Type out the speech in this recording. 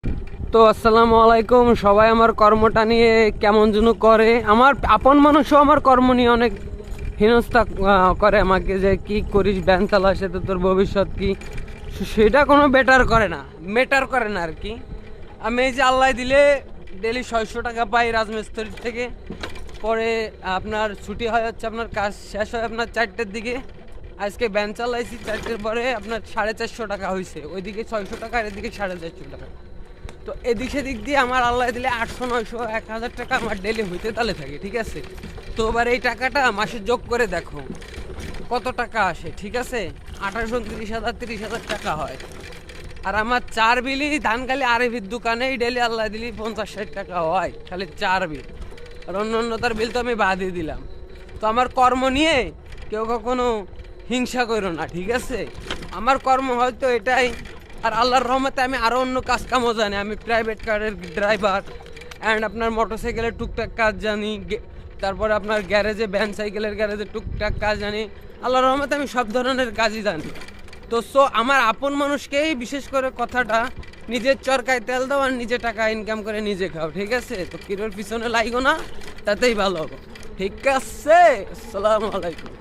তো আসসালামু আলাইকুম। সবাই আমার কর্মটা নিয়ে কেমন যেন করে, আমার আপন মানুষও আমার কর্ম নিয়ে অনেক হেনস্থা করে আমাকে, যে কি করিস ব্যান চালা, সেটা তোর ভবিষ্যৎ কি, সেটা কোনো ম্যাটার করে না আর কি। আমি এই যে আল্লাহ দিলে ডেলি 600 টাকা পাই রাজমিস্ত্রির থেকে, পরে আপনার ছুটি হয় হচ্ছে, আপনার কাজ শেষ হয় আপনার 4টের দিকে। আজকে ব্যান চালাইছি 4টের পরে আপনার 450 টাকা হয়েছে, ওইদিকে 600 টাকা আর এদিকে 450 টাকা। তো এদিক সেদিক দিয়ে আমার আল্লাহ দিলে 800 900 1000 টাকা আমার ডেলি হইতে তালে থাকে, ঠিক আছে। তো এবার এই টাকাটা মাসে যোগ করে দেখো কত টাকা আসে, ঠিক আছে। 28 29 হাজার 30 হাজার টাকা হয়। আর আমার 4 বিলি ধান খালি আরবির দোকানেই ডেলি আল্লাহ দিলি 50 60 টাকা হয়, খালি 4 বিল। আর অন্য তার বিল তো আমি বাদই দিলাম। তো আমার কর্ম নিয়ে কেউ কখনো হিংসা করো না, ঠিক আছে। আমার কর্ম হয়তো এটাই। আর আল্লাহর রহমতে আমি আরও অন্য কাজ কামও জানি। আমি প্রাইভেট কারের ড্রাইভার অ্যান্ড আপনার মোটরসাইকেলের টুকটাক কাজ জানি, তারপরে আপনার গ্যারেজে ভ্যান সাইকেলের গ্যারেজে টুকটাক কাজ জানি। আল্লাহর রহমতে আমি সব ধরনের কাজই জানি। তো আমার আপন মানুষকেই বিশেষ করে কথাটা, নিজের চরকায় তেল দাও আর নিজে টাকা ইনকাম করে নিজে খাও, ঠিক আছে। তো কিরোর পিছনে লাগো না, তাতেই ভালো হবে, ঠিক আছে। আসসালামু আলাইকুম।